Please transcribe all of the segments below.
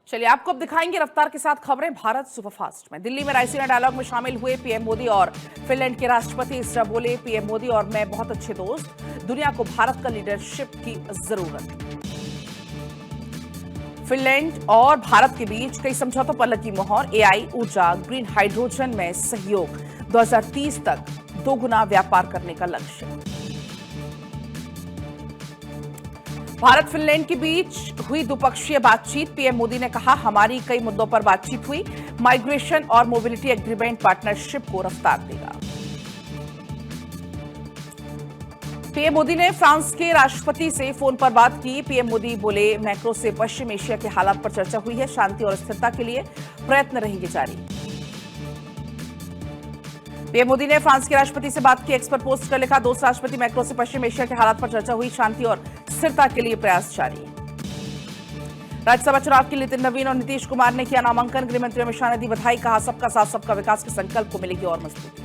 चलिए आपको अब दिखाएंगे रफ्तार के साथ खबरें भारत सुपरफास्ट में। दिल्ली में रायसीना डायलॉग में शामिल हुए पीएम मोदी और फिनलैंड के राष्ट्रपति इस तरह बोले, पीएम मोदी और मैं बहुत अच्छे दोस्त, दुनिया को भारत का लीडरशिप की जरूरत। फिनलैंड और भारत के बीच कई समझौतों पर लगी मोहर। एआई, ऊर्जा, ग्रीन हाइड्रोजन में सहयोग, 2030 तक 2 गुना व्यापार करने का लक्ष्य। भारत फिनलैंड के बीच हुई द्विपक्षीय बातचीत। पीएम मोदी ने कहा, हमारी कई मुद्दों पर बातचीत हुई। माइग्रेशन और मोबिलिटी एग्रीमेंट पार्टनरशिप को रफ्तार देगा। पीएम मोदी ने फ्रांस के राष्ट्रपति से फोन पर बात की। पीएम मोदी बोले, मैक्रो से पश्चिम एशिया के हालात पर चर्चा हुई है। शांति और स्थिरता के लिए प्रयत्न रहेंगे जारी। पीएम मोदी ने फ्रांस के राष्ट्रपति से बात की। एक्स पर पोस्ट कर लिखा, दोस्त राष्ट्रपति, मैक्रो से पश्चिम एशिया के हालात पर चर्चा हुई। शांति और स्थिरता के लिए प्रयास जारी। राज्यसभा चुनाव के लिए नितिन नवीन और नीतीश कुमार ने किया नामांकन। गृह मंत्री अमित शाह ने दी बधाई। कहा, सबका साथ सबका विकास के संकल्प को मिलेगी और मजबूती।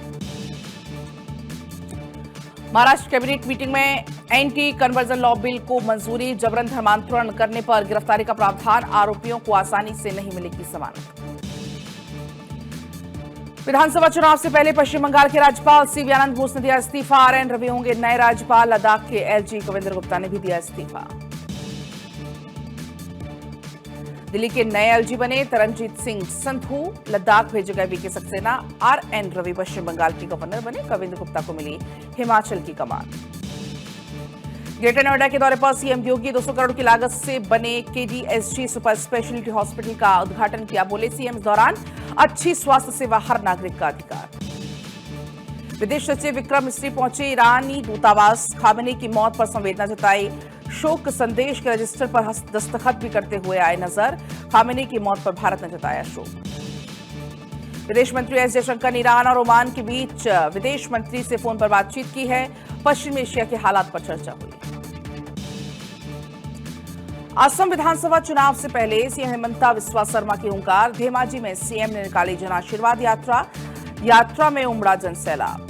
महाराष्ट्र कैबिनेट मीटिंग में एंटी कन्वर्जन लॉ बिल को मंजूरी। जबरन धर्मांतरण करने पर गिरफ्तारी का प्रावधान। आरोपियों को आसानी से नहीं मिलेगी जमानत। विधानसभा चुनाव से पहले पश्चिम बंगाल के राज्यपाल सीवी आनंद बोस ने दिया इस्तीफा। आरएन रवि होंगे नए राज्यपाल। लद्दाख के एलजी कविंद्र गुप्ता ने भी दिया इस्तीफा। दिल्ली के नए एलजी बने तरनजीत सिंह संधू। लद्दाख भेजे गए वीके सक्सेना। आरएन रवि पश्चिम बंगाल के गवर्नर बने। कविंद्र गुप्ता को मिली हिमाचल की कमान। ग्रेटर नोएडा के दौरे पर सीएम योगी 200 करोड़ की लागत से बने केडीएसजी सुपर स्पेशलिटी हॉस्पिटल का उद्घाटन किया। बोले, सीएम इस दौरान अच्छी स्वास्थ्य सेवा हर नागरिक का अधिकार। विदेश सचिव विक्रम मिस्री पहुंचे ईरानी दूतावास। खामेनी की मौत पर संवेदना जताई। शोक संदेश के रजिस्टर पर दस्तखत भी करते हुए आए नजर। खामेनी की मौत पर भारत ने जताया शोक। विदेश मंत्री एस जयशंकर ने ईरान और ओमान के बीच विदेश मंत्री से फोन पर बातचीत की है। पश्चिम एशिया के हालात पर चर्चा हुई। असम विधानसभा चुनाव से पहले सीएम हेमंता बिस्वा शर्मा की हुंकार। धेमाजी में सीएम ने निकाली जन आशीर्वाद यात्रा। यात्रा में उमड़ा जनसैलाब।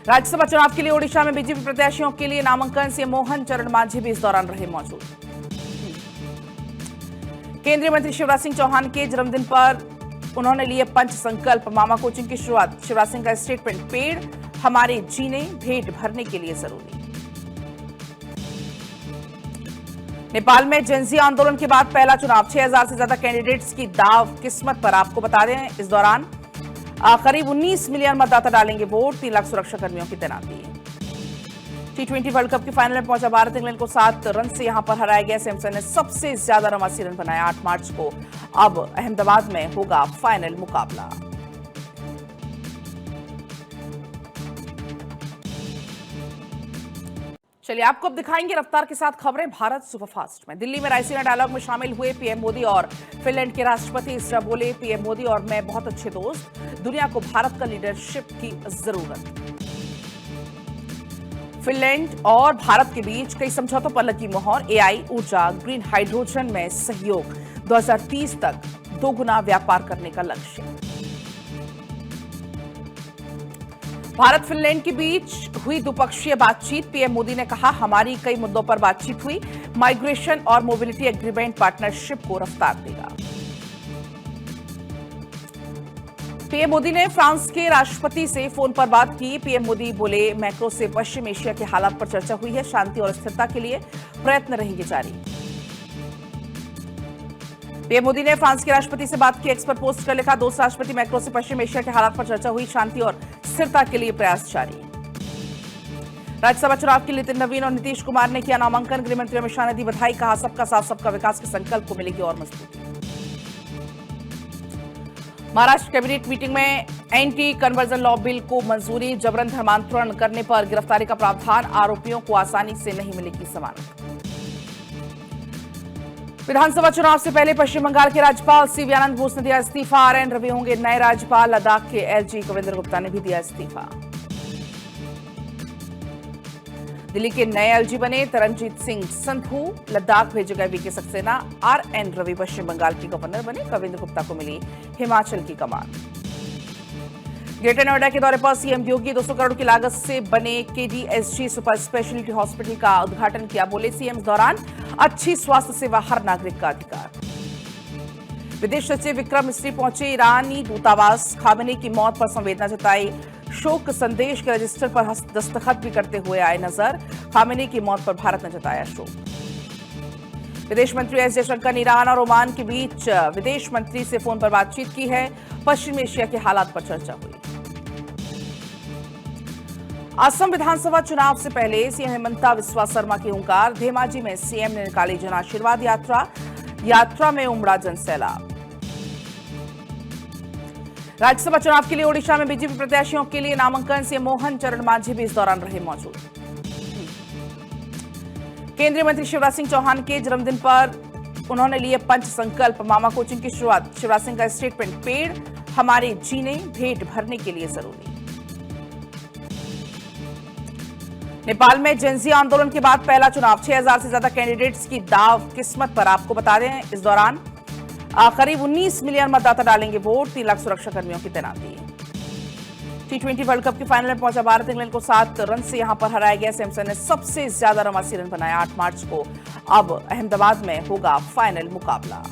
राज्यसभा चुनाव के लिए ओडिशा में बीजेपी प्रत्याशियों के लिए नामांकन। सीएम मोहन चरण मांझी भी इस दौरान रहे मौजूद। केंद्रीय मंत्री शिवराज सिंह चौहान के जन्मदिन पर उन्होंने लिए पंच संकल्प। मामा कोचिंग की शुरुआत। शिवराज सिंह का स्टेटमेंट, पेड़ हमारे जीने भेंट भरने के लिए जरूरी। नेपाल में जेनजी आंदोलन के बाद पहला चुनाव। 6000 से ज्यादा कैंडिडेट्स की दाव किस्मत पर। आपको बता दें, इस दौरान करीब 19 मिलियन मतदाता डालेंगे वोट। 3 लाख सुरक्षा कर्मियों की तैनाती। T20 वर्ल्ड कप के फाइनल में पहुंचा भारत। इंग्लैंड को 7 रन से यहां पर हराया गया। सैमसन ने सबसे ज्यादा 89 रन बनाए। 8 मार्च को अब अहमदाबाद में होगा फाइनल मुकाबला। चलिए आपको अब दिखाएंगे रफ्तार के साथ खबरें भारत सुपरफास्ट में। दिल्ली में रायसीना डायलॉग में शामिल हुए पीएम मोदी और फिनलैंड के राष्ट्रपति इस तरह बोले, पीएम मोदी और मैं बहुत अच्छे दोस्त, दुनिया को भारत का लीडरशिप की जरूरत। फिनलैंड और भारत के बीच कई समझौतों पर लगी मोहर। एआई, ऊर्जा, ग्रीन हाइड्रोजन में सहयोग, 2030 तक 2 गुना व्यापार करने का लक्ष्य। भारत फिनलैंड के बीच हुई द्विपक्षीय बातचीत। पीएम मोदी ने कहा, हमारी कई मुद्दों पर बातचीत हुई। माइग्रेशन और मोबिलिटी एग्रीमेंट पार्टनरशिप को रफ्तार देगा। पीएम मोदी ने फ्रांस के राष्ट्रपति से फोन पर बात की। पीएम मोदी बोले, मैक्रो से पश्चिम एशिया के हालात पर चर्चा हुई है। शांति और स्थिरता के लिए प्रयत्न रहेंगे जारी। पीएम मोदी ने फ्रांस के राष्ट्रपति से बात की। एक्स पर पोस्ट कर लिखा, दोस्त राष्ट्रपति, मैक्रो से पश्चिम एशिया के हालात पर चर्चा हुई। शांति और स्थिरता के लिए प्रयास जारी। राज्यसभा चुनाव के लिए नितिन नवीन और नीतीश कुमार ने किया नामांकन। गृह मंत्री अमित शाह ने दी बधाई। कहा, सबका साथ सबका विकास के संकल्प को मिलेगी और मजबूती। महाराष्ट्र कैबिनेट मीटिंग में एंटी कन्वर्जन लॉ बिल को मंजूरी। जबरन धर्मांतरण करने पर गिरफ्तारी का प्रावधान। आरोपियों को आसानी से नहीं मिलेगी जमानत। विधानसभा चुनाव से पहले पश्चिम बंगाल के राज्यपाल सीवी आनंद बोस ने दिया इस्तीफा। आरएन रवि होंगे नए राज्यपाल। लद्दाख के एलजी कविंद्र गुप्ता ने भी दिया इस्तीफा। दिल्ली के नए एलजी बने तरनजीत सिंह संधू। लद्दाख भेजे गए वीके सक्सेना। आरएन रवि पश्चिम बंगाल के गवर्नर बने। कविंद्र गुप्ता को मिली हिमाचल की कमान। ग्रेटर नोएडा के दौरे पर सीएम योगी 200 करोड़ की लागत से बने केडीएसजी सुपर स्पेशलिटी हॉस्पिटल का उद्घाटन किया। बोले, सीएम इस दौरान अच्छी स्वास्थ्य सेवा हर नागरिक का अधिकार। विदेश सचिव विक्रम मिस्री पहुंचे ईरानी दूतावास। खामेनी की मौत पर संवेदना जताई। शोक संदेश के रजिस्टर पर दस्तखत भी करते हुए आए नजर। खामेनी की मौत पर भारत ने जताया शोक। विदेश मंत्री एस जयशंकर ने ईरान और ओमान के बीच विदेश मंत्री से फोन पर बातचीत की है। पश्चिमी एशिया के हालात पर चर्चा हुई। असम विधानसभा चुनाव से पहले सीएम हिमंता बिस्वा शर्मा की हुंकार। धेमाजी में सीएम ने निकाली जन आशीर्वाद यात्रा में उमड़ा जनसैलाब। राज्यसभा चुनाव के लिए ओडिशा में बीजेपी प्रत्याशियों के लिए नामांकन। सीएम मोहन चरण मांझी भी इस दौरान रहे मौजूद। केंद्रीय मंत्री शिवराज सिंह चौहान के जन्मदिन पर उन्होंने लिए पंच संकल्प। मामा कोचिंग की शुरुआत। शिवराज सिंह का स्टेटमेंट, पेड़ हमारे जीने भेंट भरने के लिए जरूरी। नेपाल में जेनजी आंदोलन के बाद पहला चुनाव। 6000 से ज्यादा कैंडिडेट्स की दाव किस्मत पर। आपको बता दें इस दौरान करीब 19 मिलियन मतदाता डालेंगे वोट। 3 लाख सुरक्षा कर्मियों की तैनाती। T20 वर्ल्ड कप के फाइनल में पहुंचा भारत। इंग्लैंड को 7 रन से यहां पर हराया गया। सैमसन ने सबसे ज्यादा 89 रन बनाया। 8 मार्च को अब अहमदाबाद में होगा फाइनल मुकाबला।